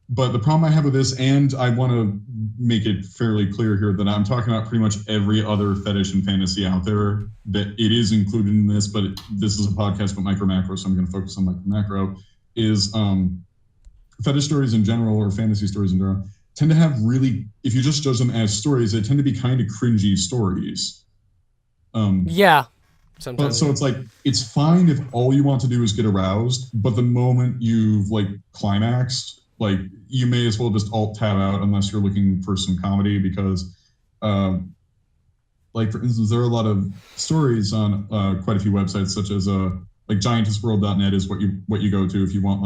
But the problem I have with this, and I want to make it fairly clear here that I'm talking about pretty much every other fetish and fantasy out there, that it is included in this, but this is a podcast about micro macro, so I'm going to focus on micro macro, is fetish stories in general, or fantasy stories in general, tend to have really, if you just judge them as stories, they tend to be kind of cringy stories. Yeah. Sometimes. But so it's like, it's fine if all you want to do is get aroused, but the moment you've like climaxed, like you may as well just alt tab out unless you're looking for some comedy, because like for instance, there are a lot of stories on quite a few websites, such as like giantessworld.net is what you go to if you want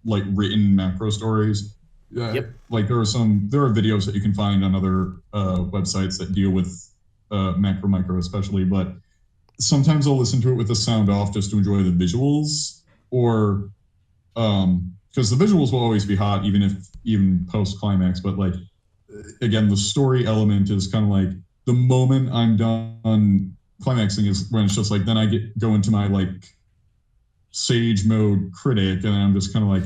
like written macro stories. Yep. Like there are videos that you can find on other websites that deal with macro micro especially, but sometimes I'll listen to it with the sound off just to enjoy the visuals, or because the visuals will always be hot even post climax, but like again, the story element is kind of like the moment I'm done climaxing is when it's just like, then I go into my like sage mode critic, and I'm just kind of like,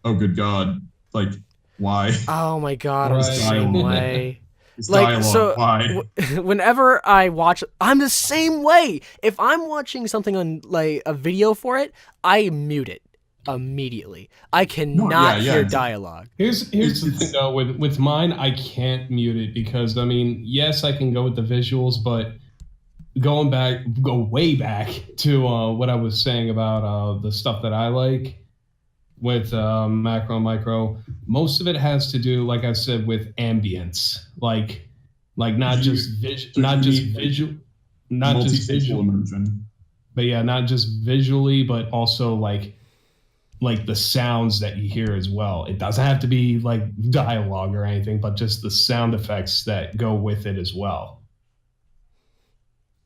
oh good god, like why? Oh my god, I'm the same way. It's Like, dialogue, so why? whenever I watch, I'm the same way. If I'm watching something on like a video for it, I mute it immediately. I cannot hear dialogue. Here's the thing though, with mine, I can't mute it because I mean, yes, I can go with the visuals, but go way back to what I was saying about the stuff that I like with macro and micro, most of it has to do, like I said, with ambience, like not just visual immersion, but yeah, not just visually, but also like the sounds that you hear as well. It doesn't have to be like dialogue or anything, but just the sound effects that go with it as well.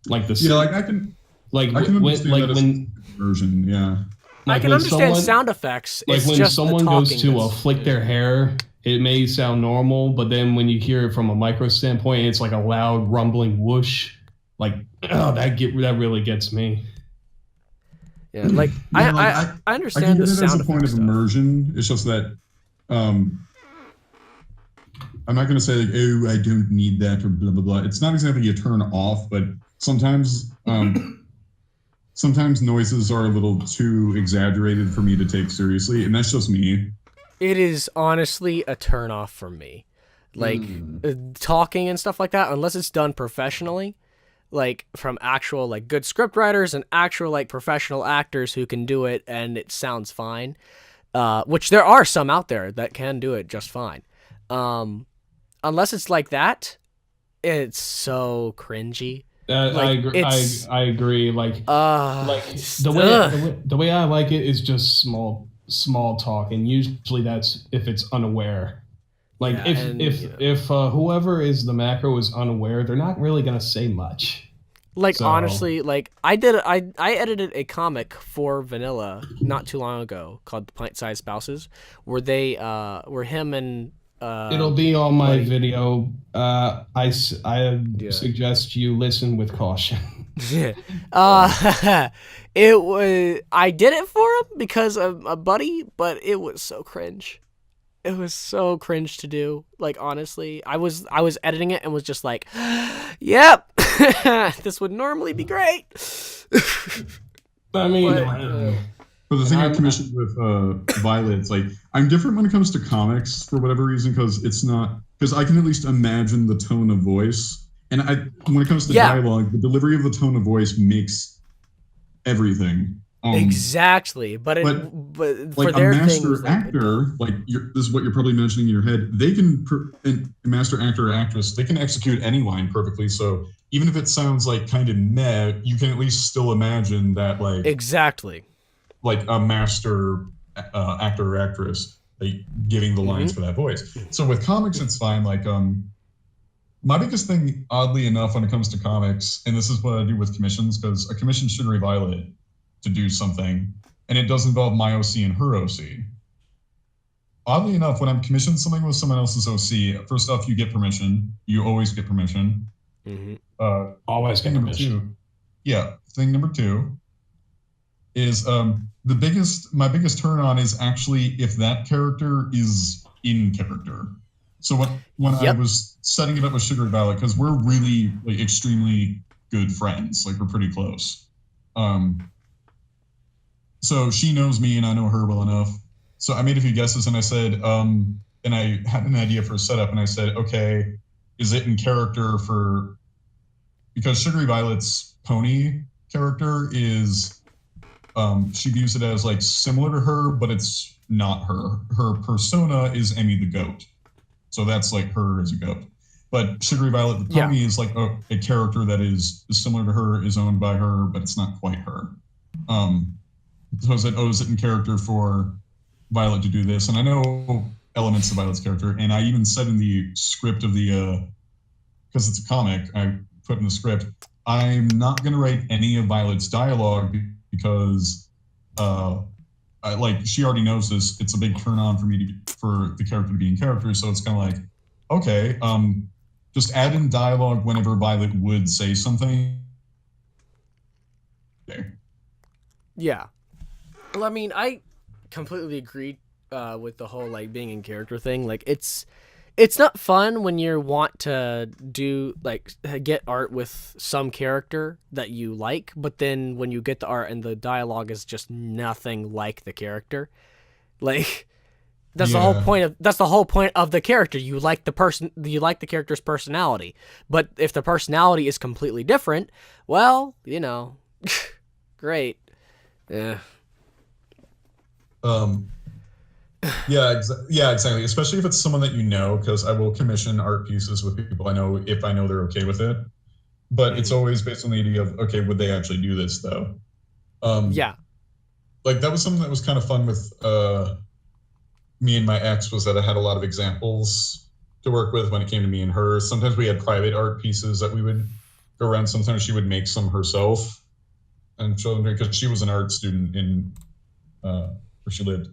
Like I can understand when immersion, yeah. Like I can understand sound effects. Like when someone goes to flick their hair, it may sound normal, but then when you hear it from a micro standpoint, it's like a loud rumbling whoosh. Like that really gets me. Yeah, like I understand the sound effects. As a point of immersion, it's just that I'm not going to say like, oh, I don't need that or blah blah blah. It's not exactly a turn off, but sometimes. Sometimes noises are a little too exaggerated for me to take seriously, and that's just me. It is honestly a turnoff for me. Like, talking and stuff like that, unless it's done professionally, like from actual like good script writers and actual like professional actors who can do it and it sounds fine, which there are some out there that can do it just fine. Unless it's like that, it's so cringy. Like, I agree. Like the way I like it is just small talk, and usually that's if it's unaware. Like if whoever is the macro is unaware, they're not really gonna say much. Like honestly, like I edited a comic for Vanilla not too long ago called Pint Sized Spouses, where they were him and. It'll be on my video. I suggest you listen with caution. It was I did it for him because of a buddy, but it was so cringe. It was so cringe to do. Like honestly, I was editing it and was just like, "Yep, this would normally be great." I mean. But the thing I commissioned with Violet, it's like I'm different when it comes to comics for whatever reason, because I can at least imagine the tone of voice, and when it comes to dialogue, the delivery of the tone of voice makes everything. Exactly, but like for their a master things, actor, this is what you're probably mentioning in your head. They can, a master actor or actress, they can execute any line perfectly. So even if it sounds like kind of meh, you can at least still imagine that exactly. Like a master actor or actress, like giving the lines for that voice. So with comics, it's fine. Like my biggest thing, oddly enough, when it comes to comics, and this is what I do with commissions, because a commission should revile it to do something, and it does involve my OC and her OC. oddly enough, when I'm commissioned something with someone else's OC, first off, you get permission. You always get permission. Mm-hmm. Always get permission. Thing number 2 is my biggest turn on is actually if that character is in character. So when I was setting it up with Sugar and Violet, because we're really like extremely good friends, like we're pretty close. So she knows me and I know her well enough. So I made a few guesses and I said, and I had an idea for a setup and I said, okay, is it in character because Sugary Violet's pony character is, she views it as like similar to her, but it's not her. Her persona is Emmy the goat. So that's like her as a goat. But Sugary Violet the pony is like a character that is similar to her, is owned by her, but it's not quite her. So I said, is it in character for Violet to do this? And I know elements of Violet's character. And I even said in the script of the, because it's a comic, I put in the script, I'm not going to write any of Violet's dialogue because she already knows this. It's a big turn on for the character to be in character. So it's kind of like, okay, just add in dialogue whenever Violet would say something. Okay. Yeah. Well, I mean, I completely agree with the whole like being in character thing. Like it's not fun when you want to do like get art with some character that you like, but then when you get the art and the dialogue is just nothing like the character, like that's the whole point of the character. You like the character's personality, but if the personality is completely different, well, great. Yeah. Yeah, exactly. Especially if it's someone that you know, because I will commission art pieces with people I know if I know they're okay with it. But it's always based on the idea of, okay, would they actually do this though? Like that was something that was kind of fun with me and my ex, was that I had a lot of examples to work with when it came to me and her. Sometimes we had private art pieces that we would go around. Sometimes she would make some herself and show them because she was an art student in where she lived.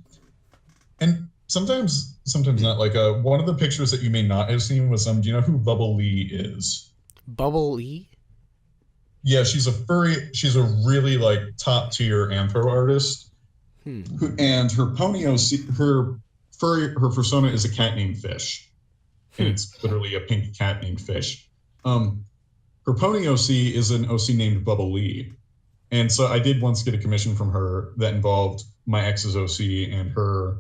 And sometimes not. Like one of the pictures that you may not have seen was do you know who Bubble Lee is? Bubble Lee? Yeah, she's a really like top tier anthro artist. And her pony OC, her persona is a cat named Fish. And it's literally a pink cat named Fish. Her pony OC is an OC named Bubble Lee. And so I did once get a commission from her that involved my ex's OC and her.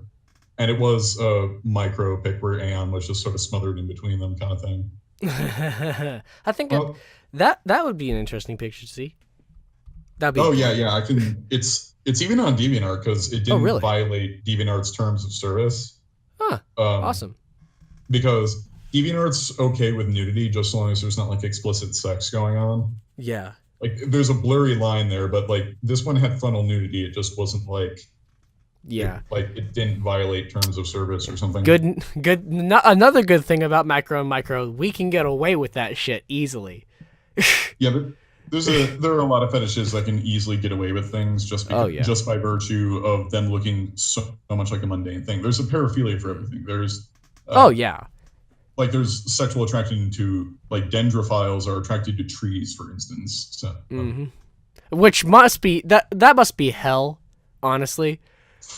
And it was a micro pic where Aeon was just sort of smothered in between them, kind of thing. I think that would be an interesting picture to see. That'd be I can. It's even on DeviantArt because it didn't violate DeviantArt's terms of service. Huh. Awesome. Because DeviantArt's okay with nudity just as long as there's not like explicit sex going on. Yeah. Like there's a blurry line there, but like this one had frontal nudity. It just wasn't like. Yeah. It didn't violate terms of service or something. Good. Another good thing about micro, we can get away with that shit easily. Yeah, but there are a lot of fetishes that can easily get away with things just by virtue of them looking so much like a mundane thing. There's a paraphilia for everything. There's like there's sexual attraction to like dendrophiles are attracted to trees, for instance. So, which must be that must be hell, honestly.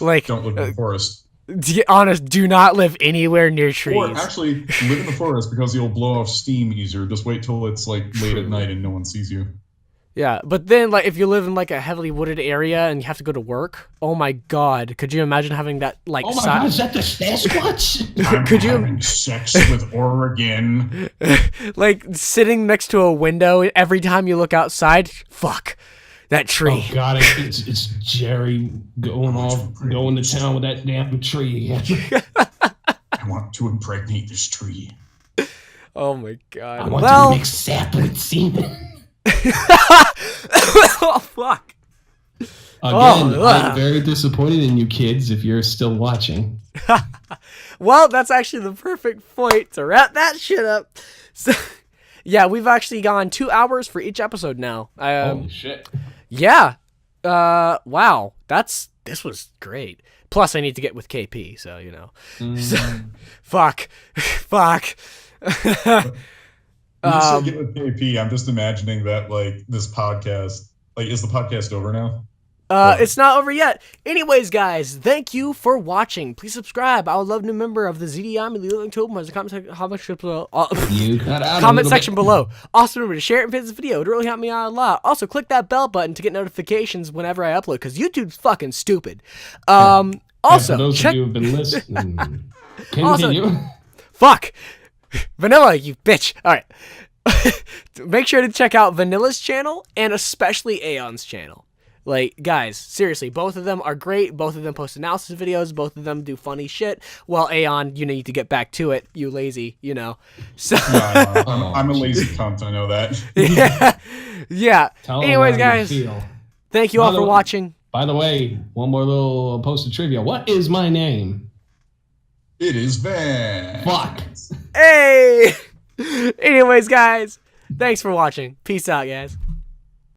Like don't live in the forest. Do not live anywhere near trees. Or actually live in the forest because you'll blow off steam easier. Just wait till it's like late at night and no one sees you. Yeah, but then like if you live in like a heavily wooded area and you have to go to work, oh my god, could you imagine having that like? Oh my god, is that the Sasquatch? Could you having sex with Oregon? Like sitting next to a window every time you look outside? Fuck. That tree. Oh god, it's Jerry going to town with that damn tree. I want to impregnate this tree. Oh my god. I want to mix sap with semen. Oh fuck. Again, I'm very disappointed in you kids if you're still watching. Well, that's actually the perfect point to wrap that shit up. So, yeah, we've actually gone 2 hours for each episode now. Holy shit. Yeah. Wow. This was great. Plus, I need to get with KP, so you know. So, fuck. When you say get with KP, I'm just imagining that like this podcast. Like, is the podcast over now? It's not over yet. Anyways, guys, thank you for watching. Please subscribe. I would love to be a member of the ZD Army. Leave a link to open the comment section below. Also, remember to share it and fit this video. It really helped me out a lot. Also, click that bell button to get notifications whenever I upload, because YouTube's fucking stupid. Also, for those of you who've been listening, continue. Fuck. Vanilla, you bitch. All right. Make sure to check out Vanilla's channel and especially Aeon's channel. Like, guys, seriously, both of them are great. Both of them post analysis videos. Both of them do funny shit. Well, Aeon, you need to get back to it. You lazy, you know. So I'm a lazy cunt. I know that. Yeah. Anyways, guys, thank you all for watching. By the way, one more little posted trivia. What is my name? It is Van. Fuck. Hey. Anyways, guys, thanks for watching. Peace out, guys.